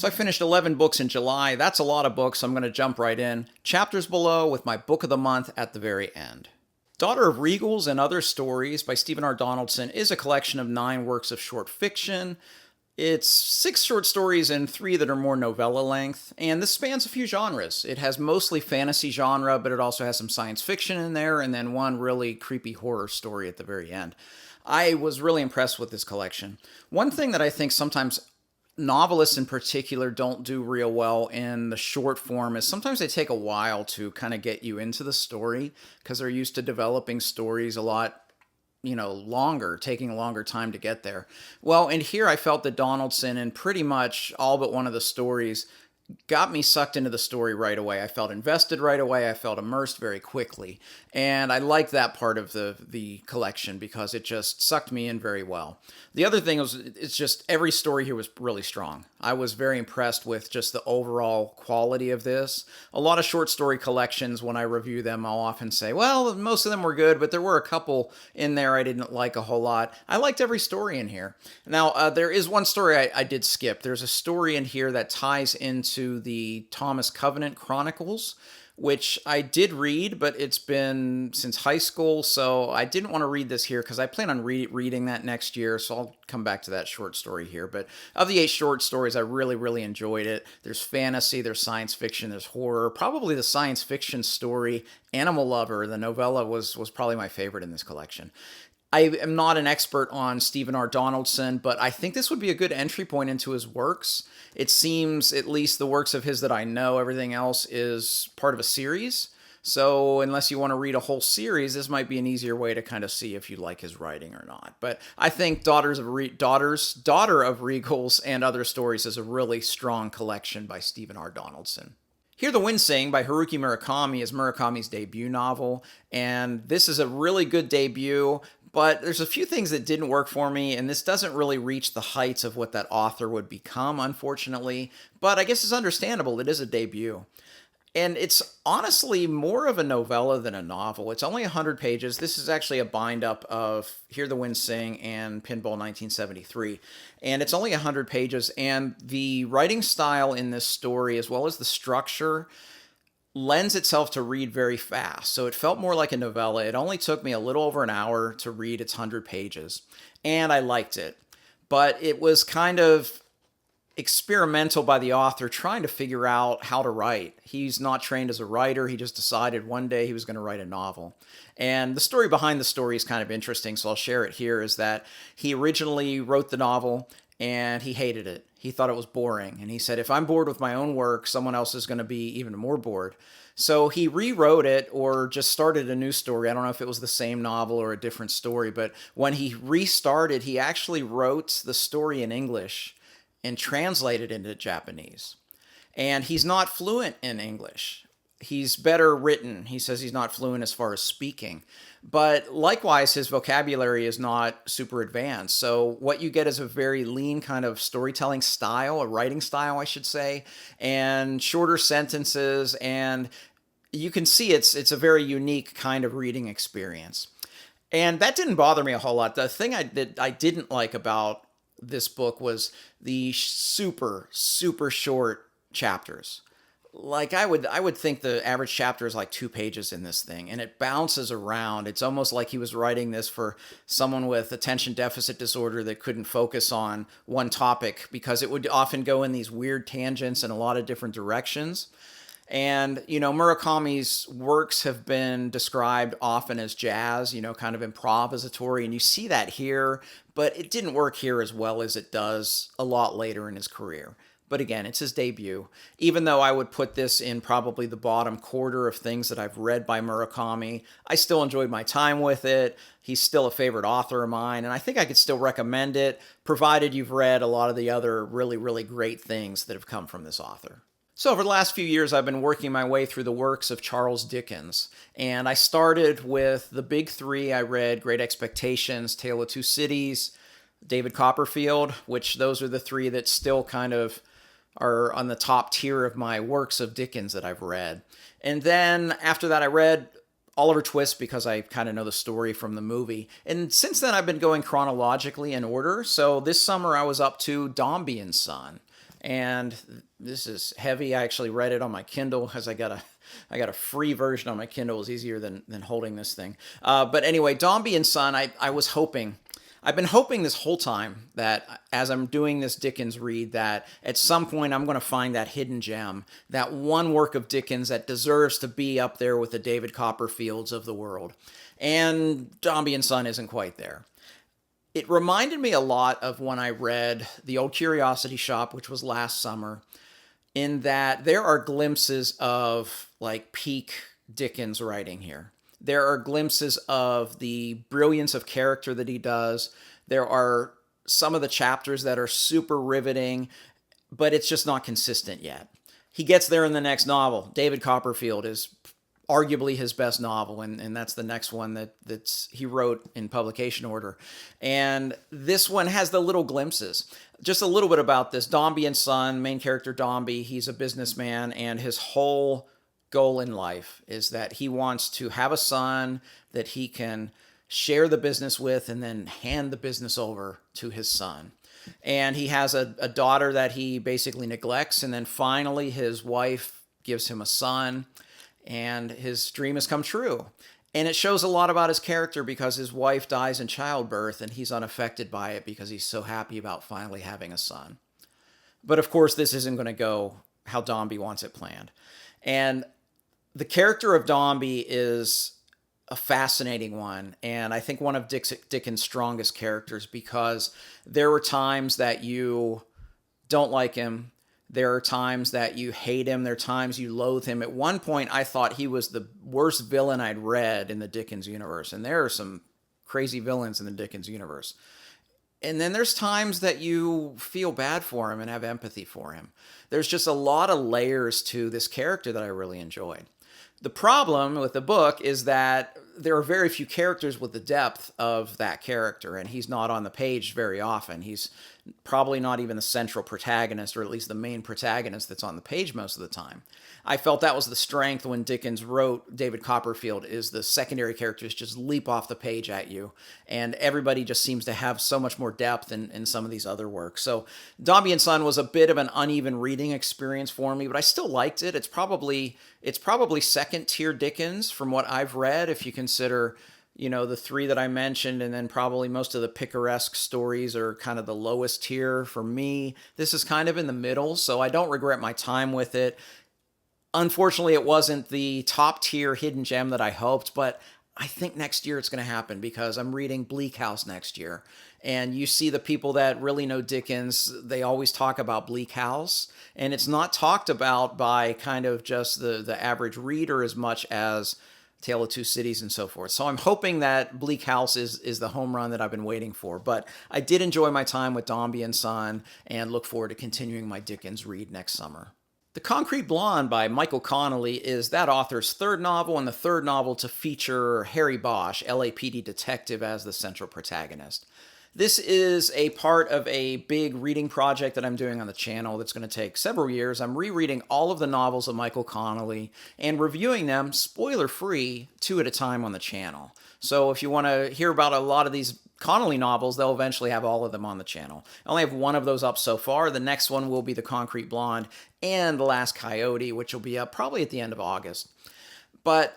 So I finished 11 books in July. That's a lot of books, so I'm going to jump right in. Chapters below with my book of the month at the very end. Daughter of Regals and Other Stories by Stephen R. Donaldson is a collection of 9 works of short fiction. It's 6 short stories and 3 that are more novella length, and this spans a few genres. It has mostly fantasy genre, but it also has some science fiction in there, and then one really creepy horror story at the very end. I was really impressed with this collection. One thing that I think sometimes novelists in particular don't do real well in the short form is sometimes they take a while to kind of get you into the story because they're used to developing stories a lot longer, taking a longer time to get there. Well, and here I felt that Donaldson, in pretty much all but one of the stories, got me sucked into the story right away. I felt invested right away. I felt immersed very quickly. And I liked that part of the collection because it just sucked me in very well. The other thing was, it's just every story here was really strong. I was very impressed with just the overall quality of this. A lot of short story collections, when I review them, I'll often say, well, most of them were good, but there were a couple in there I didn't like a whole lot. I liked every story in here. Now, there is one story I did skip. There's a story in here that ties into the Thomas Covenant Chronicles, which I did read, but it's been since high school, so I didn't want to read this here because I plan on reading that next year, so I'll come back to that short story here. But of the 8 short stories, I really, really enjoyed it. There's fantasy, there's science fiction, there's horror. Probably the science fiction story, Animal Lover, the novella, was probably my favorite in this collection. I am not an expert on Stephen R. Donaldson, but I think this would be a good entry point into his works. It seems, at least the works of his that I know, everything else is part of a series. So unless you want to read a whole series, this might be an easier way to kind of see if you like his writing or not. But I think Daughter of Regals and Other Stories is a really strong collection by Stephen R. Donaldson. Hear the Wind Sing by Haruki Murakami is Murakami's debut novel, and this is a really good debut, but there's a few things that didn't work for me, and this doesn't really reach the heights of what that author would become, unfortunately, but I guess it's understandable. It is a debut. And it's honestly more of a novella than a novel. It's only 100 pages. This is actually a bind-up of Hear the Wind Sing and Pinball 1973. And it's only 100 pages. And the writing style in this story, as well as the structure, lends itself to read very fast. So it felt more like a novella. It only took me a little over an hour to read its 100 pages. And I liked it. But it was kind of experimental by the author trying to figure out how to write. He's not trained as a writer. He just decided one day he was going to write a novel. And the story behind the story is kind of interesting, so I'll share it here, is that he originally wrote the novel and he hated it. He thought it was boring. And he said, if I'm bored with my own work, someone else is going to be even more bored. So he rewrote it or just started a new story. I don't know if it was the same novel or a different story, but when he restarted, he actually wrote the story in English and translated into Japanese. And he's not fluent in English. He's better written. He says he's not fluent as far as speaking. But likewise, his vocabulary is not super advanced. So what you get is a very lean kind of storytelling style, a writing style, I should say, and shorter sentences. And you can see it's a very unique kind of reading experience. And that didn't bother me a whole lot. The thing I didn't like about this book was the super, super short chapters. Like I would think the average chapter is like 2 pages in this thing, and it bounces around. It's almost like he was writing this for someone with attention deficit disorder that couldn't focus on one topic, because it would often go in these weird tangents in a lot of different directions. And, Murakami's works have been described often as jazz, kind of improvisatory, and you see that here, but it didn't work here as well as it does a lot later in his career. But again, it's his debut. Even though I would put this in probably the bottom quarter of things that I've read by Murakami, I still enjoyed my time with it. He's still a favorite author of mine, and I think I could still recommend it, provided you've read a lot of the other really, really great things that have come from this author. So over the last few years, I've been working my way through the works of Charles Dickens, and I started with the big 3. I read Great Expectations, Tale of Two Cities, David Copperfield, which those are the 3 that still kind of are on the top tier of my works of Dickens that I've read. And then after that, I read Oliver Twist because I kind of know the story from the movie. And since then, I've been going chronologically in order. So this summer, I was up to Dombey and Son. And this is heavy. I actually read it on my Kindle because I got a free version on my Kindle. It's easier than holding this thing. But anyway, Dombey and Son, I was hoping. I've been hoping this whole time that as I'm doing this Dickens read, that at some point I'm going to find that hidden gem, that one work of Dickens that deserves to be up there with the David Copperfields of the world. And Dombey and Son isn't quite there. It reminded me a lot of when I read The Old Curiosity Shop, which was last summer, in that there are glimpses of like peak Dickens writing here. There are glimpses of the brilliance of character that he does. There are some of the chapters that are super riveting, but it's just not consistent yet. He gets there in the next novel. David Copperfield is arguably his best novel, and that's the next one that's he wrote in publication order. And this one has the little glimpses. Just a little bit about this. Dombey and Son, main character Dombey, he's a businessman, and his whole goal in life is that he wants to have a son that he can share the business with and then hand the business over to his son. And he has a daughter that he basically neglects, and then finally his wife gives him a son, and his dream has come true. And it shows a lot about his character because his wife dies in childbirth and he's unaffected by it because he's so happy about finally having a son. But of course, this isn't going to go how Dombey wants it planned. And the character of Dombey is a fascinating one, and I think one of Dickens' strongest characters, because there were times that you don't like him. There are times that you hate him. There are times you loathe him. At one point, I thought he was the worst villain I'd read in the Dickens universe, and there are some crazy villains in the Dickens universe. And then there's times that you feel bad for him and have empathy for him. There's just a lot of layers to this character that I really enjoyed. The problem with the book is that there are very few characters with the depth of that character, and he's not on the page very often. He's probably not even the central protagonist, or at least the main protagonist that's on the page most of the time. I felt that was the strength when Dickens wrote David Copperfield, is the secondary characters just leap off the page at you, and everybody just seems to have so much more depth in some of these other works. So Dombey and Son was a bit of an uneven reading experience for me, but I still liked it. It's probably second tier Dickens from what I've read, if you consider, the three that I mentioned, and then probably most of the picaresque stories are kind of the lowest tier for me. This is kind of in the middle, so I don't regret my time with it. Unfortunately, it wasn't the top tier hidden gem that I hoped, but I think next year it's going to happen because I'm reading Bleak House next year. And you see the people that really know Dickens, they always talk about Bleak House, and it's not talked about by kind of just the average reader as much as Tale of Two Cities and so forth. So I'm hoping that Bleak House is the home run that I've been waiting for. But I did enjoy my time with Dombey and Son and look forward to continuing my Dickens read next summer. The Concrete Blonde by Michael Connelly is that author's third novel, and the third novel to feature Harry Bosch, LAPD detective, as the central protagonist. This is a part of a big reading project that I'm doing on the channel that's going to take several years. I'm rereading all of the novels of Michael Connelly and reviewing them spoiler-free, 2 at a time on the channel. So if you want to hear about a lot of these Connelly novels, they'll eventually have all of them on the channel. I only have one of those up so far. The next one will be The Concrete Blonde and The Last Coyote, which will be up probably at the end of August. But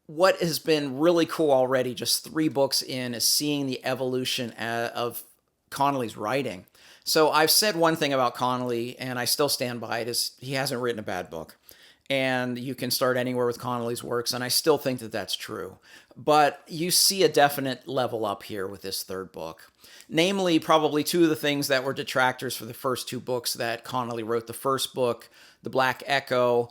what has been really cool already, just 3 books in, is seeing the evolution of Connelly's writing. So I've said one thing about Connelly, and I still stand by it, is he hasn't written a bad book. And you can start anywhere with Connelly's works, and I still think that that's true. But you see a definite level up here with this third book. Namely, probably 2 of the things that were detractors for the first 2 books that Connelly wrote. The first book, The Black Echo,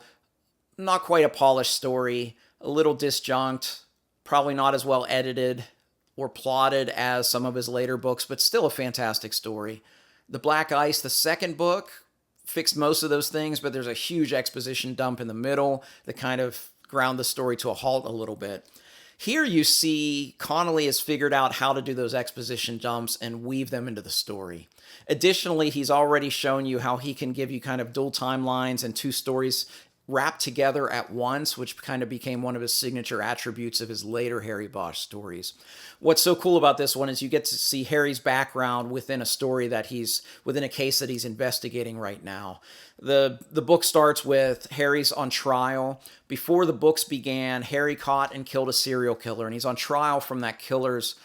not quite a polished story, a little disjunct, probably not as well edited or plotted as some of his later books, but still a fantastic story. The Black Ice, the second book, fixed most of those things, but there's a huge exposition dump in the middle that kind of ground the story to a halt a little bit. Here you see Connelly has figured out how to do those exposition dumps and weave them into the story. Additionally, he's already shown you how he can give you kind of dual timelines and 2 stories wrapped together at once, which kind of became one of his signature attributes of his later Harry Bosch stories. What's so cool about this one is you get to see Harry's background within a story that he's within a case that he's investigating right now. The book starts with Harry's on trial. Before the books began, Harry caught and killed a serial killer, and he's on trial from that killer's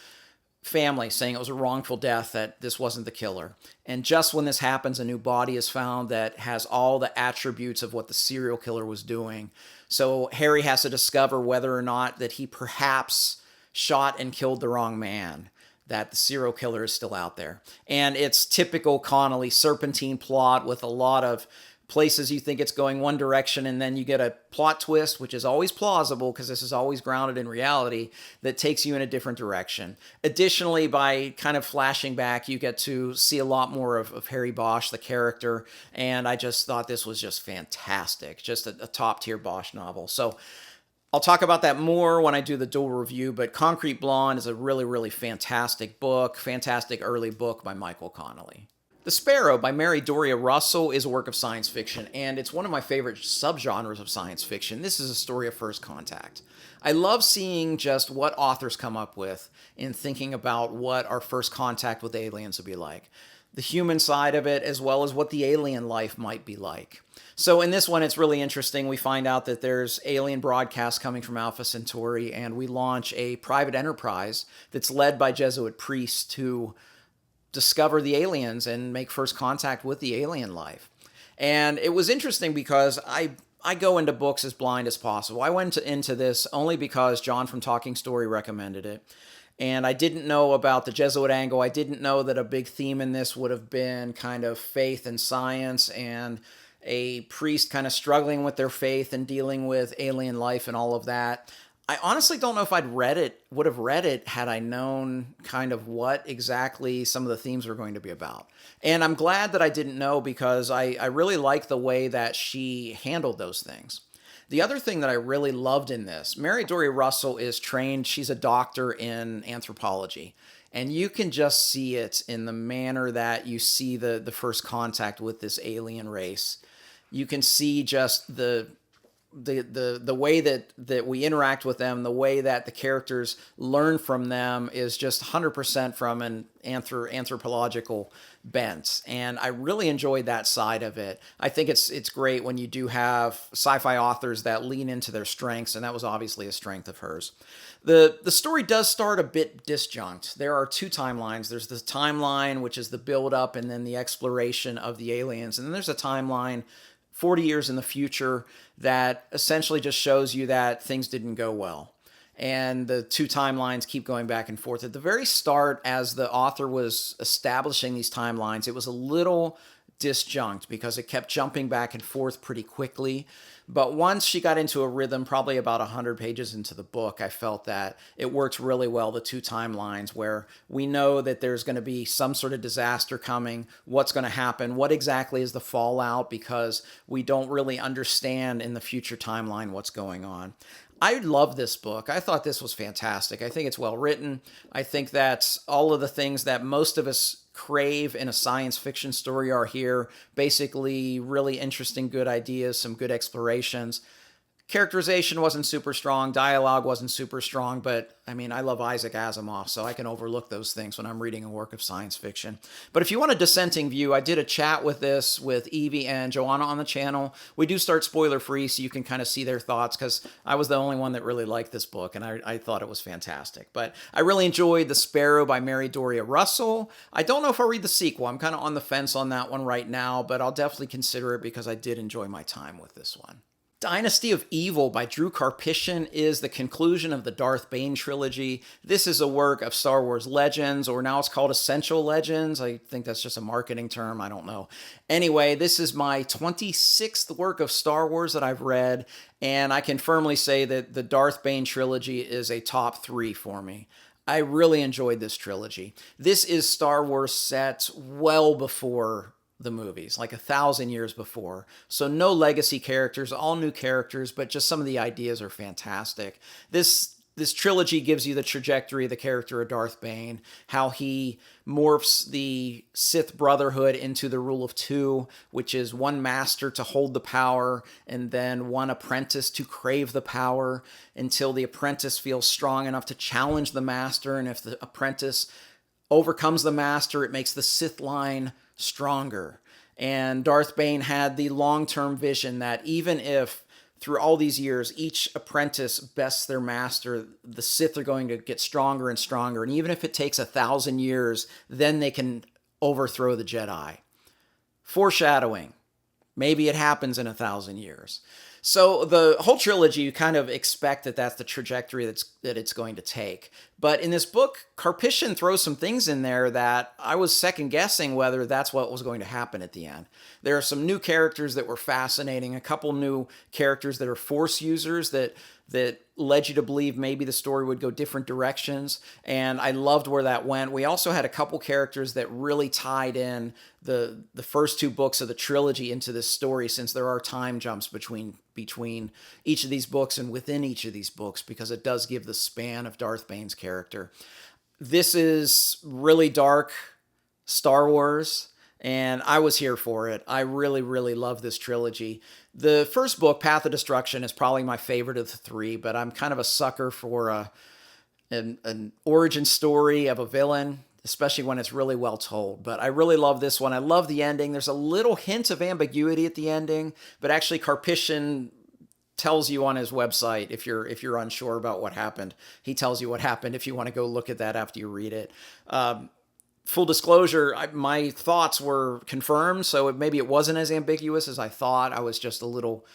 family, saying it was a wrongful death, that this wasn't the killer. And just when this happens, a new body is found that has all the attributes of what the serial killer was doing. So Harry has to discover whether or not that he perhaps shot and killed the wrong man, that the serial killer is still out there. And it's typical Connelly serpentine plot with a lot of places you think it's going one direction, and then you get a plot twist, which is always plausible because this is always grounded in reality, that takes you in a different direction. Additionally, by kind of flashing back, you get to see a lot more of Harry Bosch, the character, and I just thought this was just fantastic, just a top-tier Bosch novel. So I'll talk about that more when I do the dual review, but Concrete Blonde is a really, really fantastic book, fantastic early book by Michael Connelly. The Sparrow by Mary Doria Russell is a work of science fiction, and it's one of my favorite subgenres of science fiction. This is a story of first contact. I love seeing just what authors come up with in thinking about what our first contact with aliens would be like. The human side of it, as well as what the alien life might be like. So in this one, it's really interesting. We find out that there's alien broadcasts coming from Alpha Centauri, and we launch a private enterprise that's led by Jesuit priests to discover the aliens and make first contact with the alien life. And it was interesting because I go into books as blind as possible. I went into this only because John from Talking Story recommended it. And I didn't know about the Jesuit angle. I didn't know that a big theme in this would have been kind of faith and science and a priest kind of struggling with their faith and dealing with alien life and all of that. I honestly don't know if would have read it had I known kind of what exactly some of the themes were going to be about. And I'm glad that I didn't know, because I really like the way that she handled those things. The other thing that I really loved in this, Mary Doria Russell is trained, she's a doctor in anthropology. And you can just see it in the manner that you see the first contact with this alien race. You can see just the way that we interact with them, the way that the characters learn from them is just 100% from an anthropological bent. And I really enjoyed that side of it. I think it's great when you do have sci-fi authors that lean into their strengths, and that was obviously a strength of hers. The story does start a bit disjunct. There are two timelines. There's the timeline, which is the build-up and then the exploration of the aliens. And then there's a timeline 40 years in the future that essentially just shows you that things didn't go well. And the two timelines keep going back and forth. At the very start, as the author was establishing these timelines, it was a little disjunct because it kept jumping back and forth pretty quickly. But once she got into a rhythm, probably about 100 pages into the book, I felt that it worked really well, the two timelines, where we know that there's going to be some sort of disaster coming, what's going to happen, what exactly is the fallout, because we don't really understand in the future timeline what's going on. I love this book. I thought this was fantastic. I think it's well written. I think that all of the things that most of us crave in a science fiction story are here. Basically, really interesting, good ideas, some good explorations. Characterization wasn't super strong. Dialogue wasn't super strong, but I mean, I love Isaac Asimov, so I can overlook those things when I'm reading a work of science fiction. But if you want a dissenting view, I did a chat with this with Evie and Joanna on the channel. We do start spoiler-free, so you can kind of see their thoughts, because I was the only one that really liked this book, and I thought it was fantastic. But I really enjoyed The Sparrow by Mary Doria Russell. I don't know if I'll read the sequel. I'm kind of on the fence on that one right now, but I'll definitely consider it because I did enjoy my time with this one. Dynasty of Evil by Drew Karpyshyn is the conclusion of the Darth Bane trilogy. This is a work of Star Wars Legends, or now it's called Essential Legends. I think that's just a marketing term. I don't know. Anyway, this is my 26th work of Star Wars that I've read, and I can firmly say that the Darth Bane trilogy is a top 3 for me. I really enjoyed this trilogy. This is Star Wars set well before the movies, like 1,000 years before. So no legacy characters, all new characters, but just some of the ideas are fantastic. This this trilogy gives you the trajectory of the character of Darth Bane, how he morphs the Sith Brotherhood into the rule of two, which is one master to hold the power and then one apprentice to crave the power until the apprentice feels strong enough to challenge the master. And if the apprentice overcomes the master, it makes the Sith line stronger. And Darth Bane had the long-term vision that even if through all these years, each apprentice bests their master, the Sith are going to get stronger and stronger. And even if it takes 1,000 years, then they can overthrow the Jedi. Foreshadowing. Maybe it happens in 1,000 years. So the whole trilogy, you kind of expect that that's the trajectory that it's going to take. But in this book, Karpyshyn throws some things in there that I was second guessing whether that's what was going to happen at the end. There are some new characters that were fascinating, a couple new characters that are Force users that led you to believe maybe the story would go different directions, and I loved where that went. We also had a couple characters that really tied in the first two books of the trilogy into this story, since there are time jumps between each of these books and within each of these books, because it does give the span of Darth Bane's character. This is really dark Star Wars, and I was here for it. I really, really love this trilogy. The first book, Path of Destruction, is probably my favorite of the three, but I'm kind of a sucker for an origin story of a villain, especially when it's really well told. But I really love this one. I love the ending. There's a little hint of ambiguity at the ending, but actually Karpyshyn tells you on his website if you're unsure about what happened. He tells you what happened if you want to go look at that after you read it. Full disclosure, my thoughts were confirmed, so maybe it wasn't as ambiguous as I thought. I was just a little...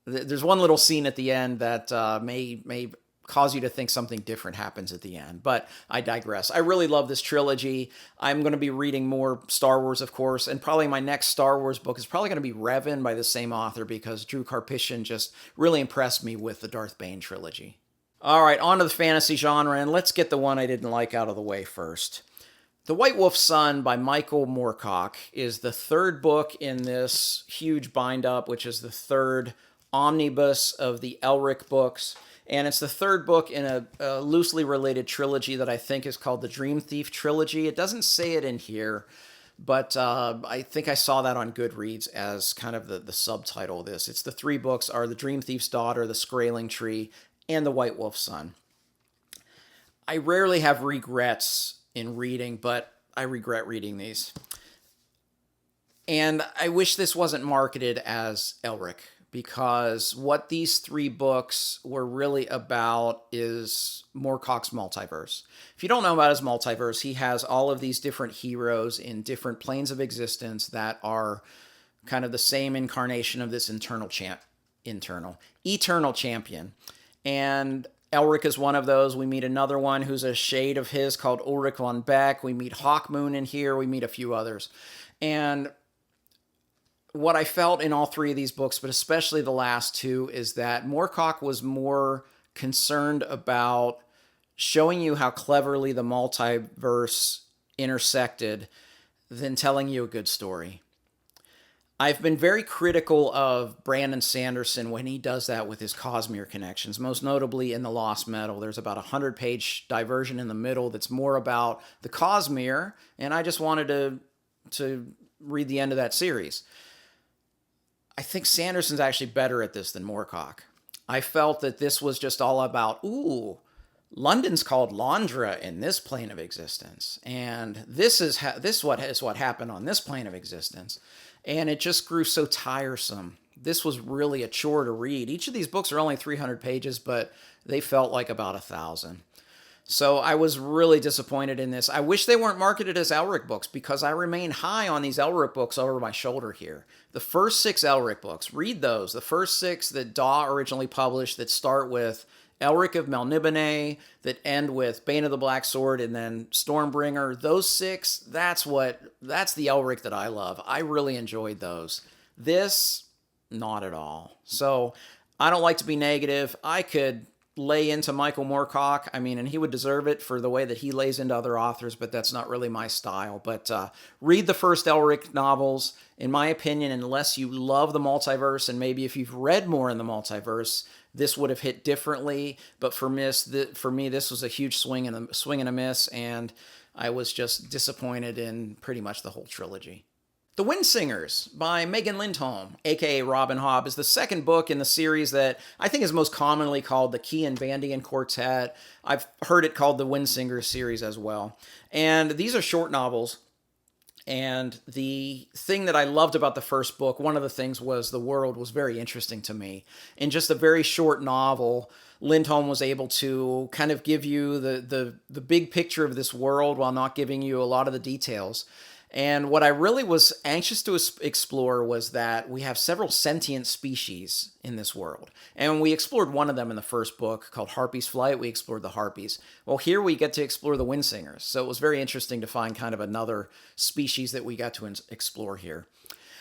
There's one little scene at the end that may cause you to think something different happens at the end, but I digress. I really love this trilogy. I'm going to be reading more Star Wars, of course, and probably my next Star Wars book is probably going to be Revan by the same author, because Drew Karpyshyn just really impressed me with the Darth Bane trilogy. All right, on to the fantasy genre, and let's get the one I didn't like out of the way first. The White Wolf's Son by Michael Moorcock is the third book in this huge bind-up, which is the third omnibus of the Elric books. And it's the third book in a loosely related trilogy that I think is called the Dream Thief Trilogy. It doesn't say it in here, but I think I saw that on Goodreads as kind of the subtitle of this. It's the three books are The Dream Thief's Daughter, The Skraeling Tree, and The White Wolf's Son. I rarely have regrets in reading, but I regret reading these. And I wish this wasn't marketed as Elric, because what these three books were really about is Moorcock's multiverse. If you don't know about his multiverse, he has all of these different heroes in different planes of existence that are kind of the same incarnation of this eternal champion. And Elric is one of those. We meet another one who's a shade of his called Ulrich von Beck. We meet Hawkmoon in here. We meet a few others. And what I felt in all three of these books, but especially the last two, is that Moorcock was more concerned about showing you how cleverly the multiverse intersected than telling you a good story. I've been very critical of Brandon Sanderson when he does that with his Cosmere connections, most notably in The Lost Metal. There's about a 100-page diversion in the middle that's more about the Cosmere, and I just wanted to read the end of that series. I think Sanderson's actually better at this than Moorcock. I felt that this was just all about, London's called Londra in this plane of existence, and this is what happened on this plane of existence. And it just grew so tiresome. This was really a chore to read. Each of these books are only 300 pages, but they felt like about 1,000. So I was really disappointed in this. I wish they weren't marketed as Elric books, because I remain high on these Elric books over my shoulder here. The first 6 Elric books, read those. The first 6 that Daw originally published that start with Elric of Melniboné, that end with Bane of the Black Sword and then Stormbringer. Those 6, that's the Elric that I love. I really enjoyed those. This, not at all. So I don't like to be negative. I could lay into Michael Moorcock. I mean, and he would deserve it for the way that he lays into other authors, but that's not really my style. But read the first Elric novels. In my opinion, unless you love the multiverse, and maybe if you've read more in the multiverse, this would have hit differently. But for me, this was a huge swing and a miss, and I was just disappointed in pretty much the whole trilogy. The Windsingers by Megan Lindholm, aka Robin Hobb, is the second book in the series that I think is most commonly called the Key and Vandian Quartet. I've heard it called the Windsingers series as well. And these are short novels. And the thing that I loved about the first book, one of the things was the world was very interesting to me. In just a very short novel, Lindholm was able to kind of give you the big picture of this world while not giving you a lot of the details. And what I really was anxious to explore was that we have several sentient species in this world. And we explored one of them in the first book called Harpy's Flight. We explored the harpies. Well, here we get to explore the Windsingers. So it was very interesting to find kind of another species that we got to explore here.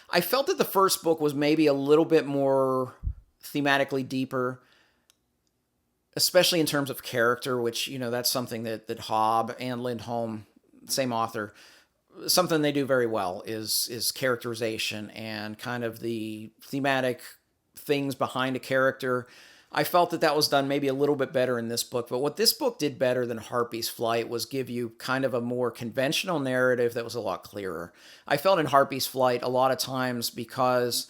I felt that the first book was maybe a little bit more thematically deeper, especially in terms of character, which, that's something that Hobb and Lindholm, same author, something they do very well is characterization and kind of the thematic things behind a character. I felt that was done maybe a little bit better in this book, but what this book did better than Harpy's Flight was give you kind of a more conventional narrative that was a lot clearer. I felt in Harpy's Flight a lot of times, because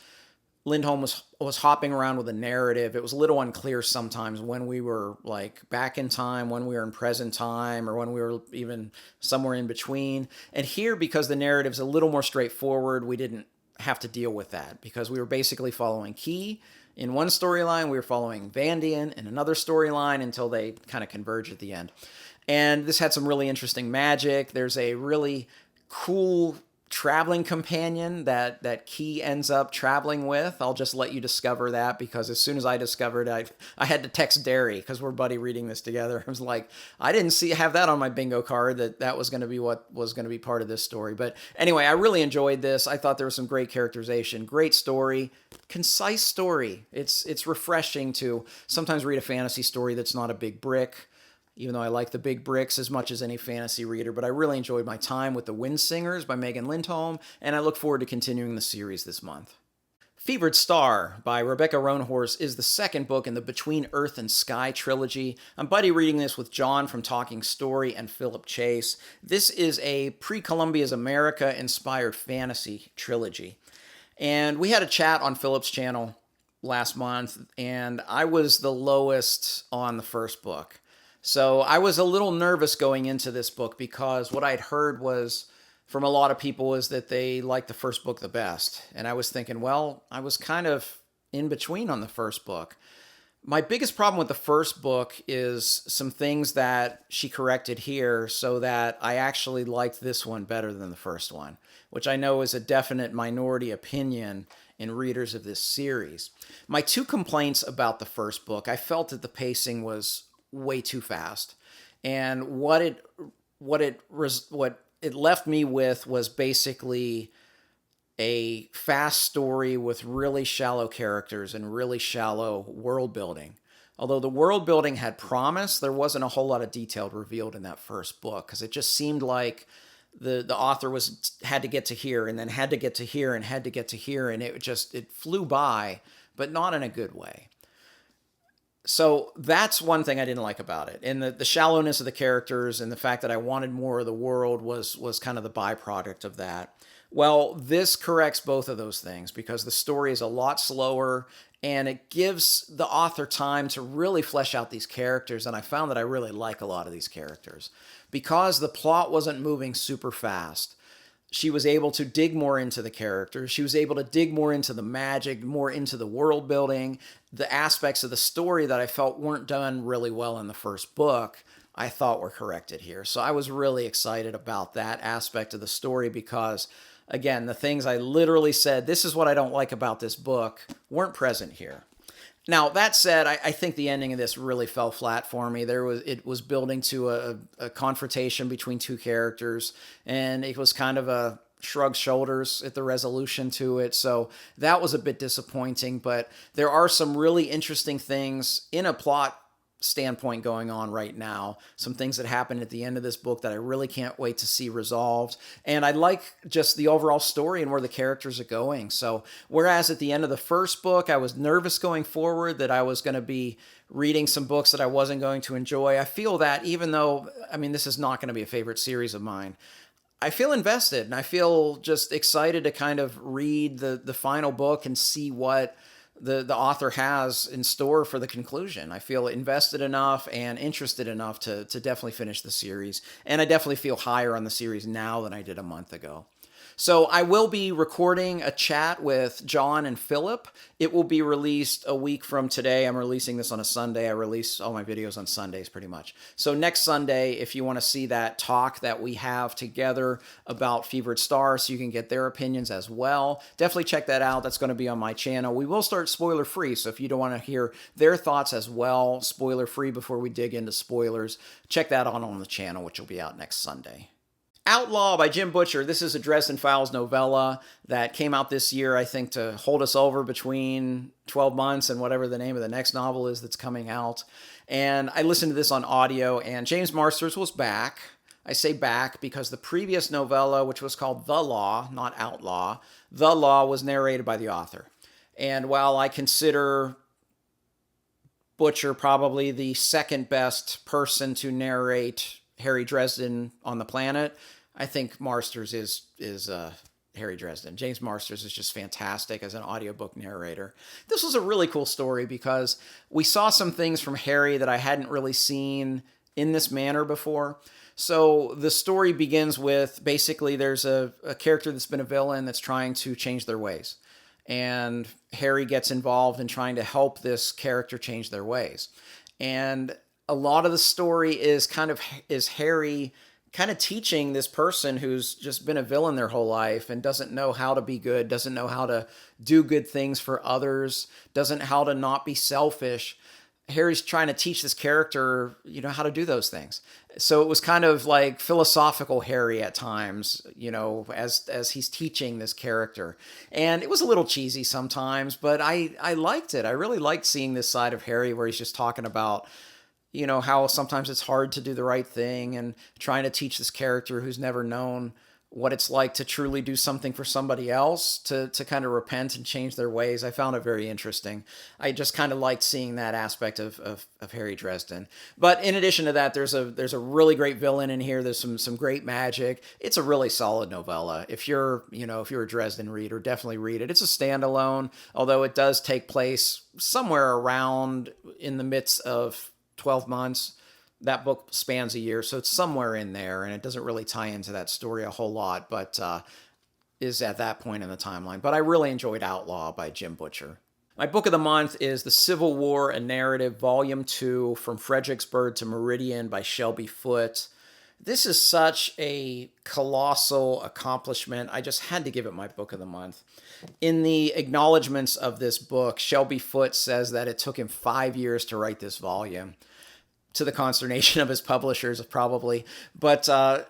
Lindholm was hopping around with a narrative, it was a little unclear sometimes when we were like back in time, when we were in present time, or when we were even somewhere in between. And here, because the narrative's a little more straightforward, we didn't have to deal with that, because we were basically following Key in one storyline, we were following Vandian in another storyline until they kind of converge at the end. And this had some really interesting magic. There's a really cool traveling companion that Key ends up traveling with. I'll just let you discover that, because as soon as I discovered it, I had to text Derry, because we're buddy reading this together. I was like, I didn't have that on my bingo card, that was going to be what was going to be part of this story. But anyway, I really enjoyed this. I thought there was some great characterization, great story, concise story. It's refreshing to sometimes read a fantasy story that's not a big brick, even though I like the big bricks as much as any fantasy reader. But I really enjoyed my time with The Windsingers by Megan Lindholm, and I look forward to continuing the series this month. Fevered Star by Rebecca Roanhorse is the second book in the Between Earth and Sky trilogy. I'm buddy reading this with John from Talking Story and Philip Chase. This is a pre-Columbia's America inspired fantasy trilogy. And we had a chat on Philip's channel last month, and I was the lowest on the first book. So I was a little nervous going into this book, because what I'd heard was from a lot of people is that they liked the first book the best. And I was thinking, well, I was kind of in between on the first book. My biggest problem with the first book is some things that she corrected here, so that I actually liked this one better than the first one, which I know is a definite minority opinion in readers of this series. My two complaints about the first book: I felt that the pacing was way too fast, and what it left me with was basically a fast story with really shallow characters and really shallow world building. Although the world building had promise, there wasn't a whole lot of detail revealed in that first book, because it just seemed like the author had to get to here, and then had to get to here, and had to get to here, and it flew by, but not in a good way. So that's one thing I didn't like about it. And the shallowness of the characters and the fact that I wanted more of the world was kind of the byproduct of that. Well, this corrects both of those things, because the story is a lot slower, and it gives the author time to really flesh out these characters. And I found that I really like a lot of these characters. Because the plot wasn't moving super fast, she was able to dig more into the characters. She was able to dig more into the magic, more into the world building. The aspects of the story that I felt weren't done really well in the first book, I thought were corrected here. So I was really excited about that aspect of the story, because, again, the things I literally said, this is what I don't like about this book, weren't present here. Now, that said, I think the ending of this really fell flat for me. It was building to a confrontation between two characters, and it was kind of a shrug shoulders at the resolution to it. So that was a bit disappointing, but there are some really interesting things in a plot standpoint going on right now. Some things that happened at the end of this book that I really can't wait to see resolved. And I like just the overall story and where the characters are going. So whereas at the end of the first book, I was nervous going forward that I was going to be reading some books that I wasn't going to enjoy, I feel that even though, I mean, this is not going to be a favorite series of mine, I feel invested and I feel just excited to kind of read the final book and see what the author has in store for the conclusion. I feel invested enough and interested enough to definitely finish the series. And I definitely feel higher on the series now than I did a month ago. So I will be recording a chat with John and Philip. It will be released a week from today. I'm releasing this on a Sunday. I release all my videos on Sundays pretty much. So next Sunday, if you want to see that talk that we have together about Fevered Star, so you can get their opinions as well, definitely check that out. That's going to be on my channel. We will start spoiler free. So if you don't want to hear their thoughts as well, spoiler free before we dig into spoilers, check that out on the channel, which will be out next Sunday. Outlaw by Jim Butcher. This is a Dresden Files novella that came out this year, I think, to hold us over between 12 months and whatever the name of the next novel is that's coming out. And I listened to this on audio, and James Marsters was back. I say back because the previous novella, which was called The Law, not Outlaw, The Law was narrated by the author. And while I consider Butcher probably the second best person to narrate Harry Dresden on the planet, I think Marsters is Harry Dresden. James Marsters is just fantastic as an audiobook narrator. This was a really cool story because we saw some things from Harry that I hadn't really seen in this manner before. So the story begins with basically there's a character that's been a villain that's trying to change their ways. And Harry gets involved in trying to help this character change their ways. And a lot of the story is Harry kind of teaching this person who's just been a villain their whole life and doesn't know how to be good, doesn't know how to do good things for others, doesn't know how to not be selfish. Harry's trying to teach this character, how to do those things. So it was kind of like philosophical Harry at times, as he's teaching this character. And it was a little cheesy sometimes, but I liked it. I really liked seeing this side of Harry where he's just talking about how sometimes it's hard to do the right thing and trying to teach this character who's never known what it's like to truly do something for somebody else, to kind of repent and change their ways. I found it very interesting. I just kind of liked seeing that aspect of Harry Dresden. But in addition to that, there's a really great villain in here. There's some great magic. It's a really solid novella. If you're a Dresden reader, definitely read it. It's a standalone, although it does take place somewhere around in the midst of 12 months. That book spans a year, so it's somewhere in there, and it doesn't really tie into that story a whole lot, but is at that point in the timeline. But I really enjoyed Outlaw by Jim Butcher. My book of the month is The Civil War, a Narrative, Volume 2, From Fredericksburg to Meridian by Shelby Foote. This is such a colossal accomplishment. I just had to give it my book of the month. In the acknowledgments of this book, Shelby Foote says that it took him 5 years to write this volume, to the consternation of his publishers, probably. But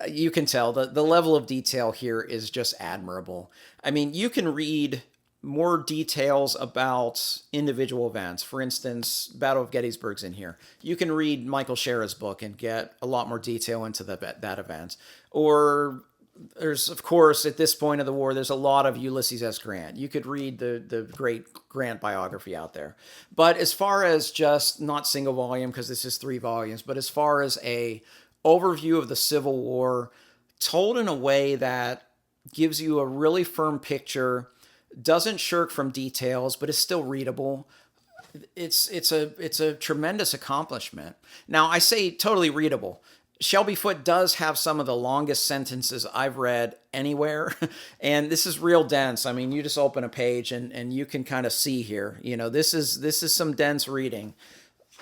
you can tell the level of detail here is just admirable. I mean, you can read more details about individual events. For instance, Battle of Gettysburg's in here. You can read Michael Shera's book and get a lot more detail into that event. Or there's, of course, at this point of the war, there's a lot of Ulysses S. Grant. You could read the great Grant biography out there. But as far as just not single volume, because this is 3 volumes, but as far as a overview of the Civil War, told in a way that gives you a really firm picture, doesn't shirk from details, but is still readable. It's a tremendous accomplishment. Now, I say totally readable. Shelby Foote does have some of the longest sentences I've read anywhere, and this is real dense. I mean, you just open a page and you can kind of see here, this is some dense reading.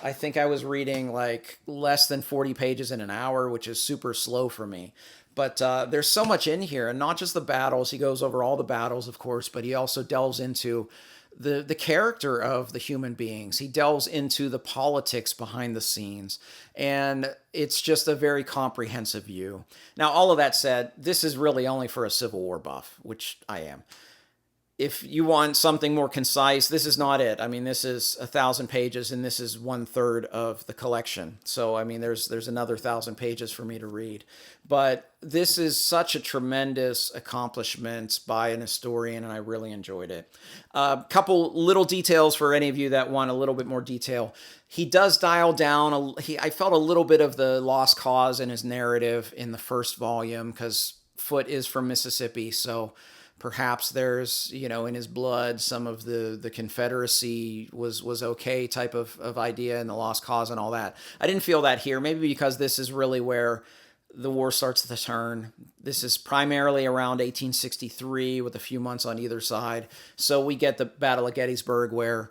I think I was reading like less than 40 pages in an hour, which is super slow for me. But there's so much in here, and not just the battles. He goes over all the battles, of course, but he also delves into the character of the human beings. He delves into the politics behind the scenes, and it's just a very comprehensive view. Now, all of that said, this is really only for a Civil War buff, which I am. if you want something more concise, this is not it. I mean, this is 1,000 pages, and this is 1/3 of the collection. So, I mean, there's another 1,000 pages for me to read. But this is such a tremendous accomplishment by an historian, and I really enjoyed it. A couple little details for any of you that want a little bit more detail. He does dial down. I felt a little bit of the lost cause in his narrative in the first volume, because Foote is from Mississippi, so perhaps there's, in his blood, some of the Confederacy was okay type of idea, and the lost cause and all that. I didn't feel that here, maybe because this is really where the war starts to turn. This is primarily around 1863 with a few months on either side. So we get the Battle of Gettysburg where,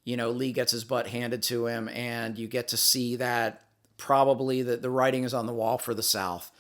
Lee gets his butt handed to him, and you get to see that probably the writing is on the wall for the South.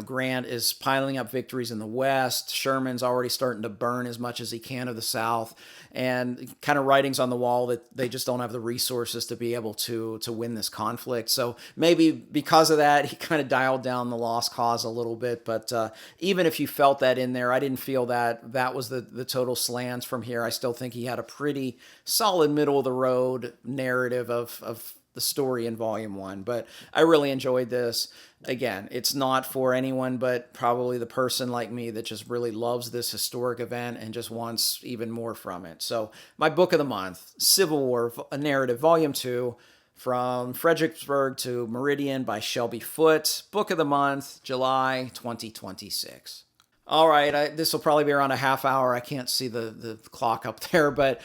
Grant is piling up victories in the West. Sherman's already starting to burn as much as he can of the South, and kind of writing's on the wall that they just don't have the resources to be able to win this conflict. So maybe because of that, he kind of dialed down the lost cause a little bit. But even if you felt that in there, I didn't feel that was the total slants from here. I still think he had a pretty solid middle of the road narrative of the story in volume 1, but I really enjoyed this. Again, it's not for anyone but probably the person like me that just really loves this historic event and just wants even more from it. So my book of the month, Civil War, a narrative, volume 2, From Fredericksburg to Meridian by Shelby Foote. Book of the month, July 2026. All right, this will probably be around a half hour. I can't see the clock up there, but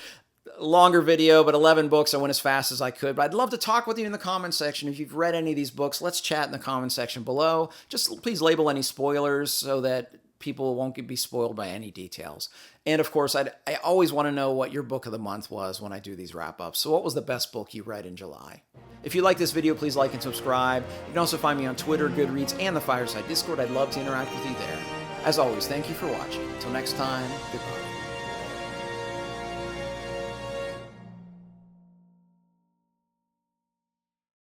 longer video, but 11 books. I went as fast as I could. But I'd love to talk with you in the comment section. If you've read any of these books, let's chat in the comment section below. Just please label any spoilers so that people won't be spoiled by any details. And of course, I always want to know what your book of the month was when I do these wrap-ups. So what was the best book you read in July? If you like this video, please like and subscribe. You can also find me on Twitter, Goodreads, and the Fireside Discord. I'd love to interact with you there. As always, thank you for watching. Until next time, goodbye.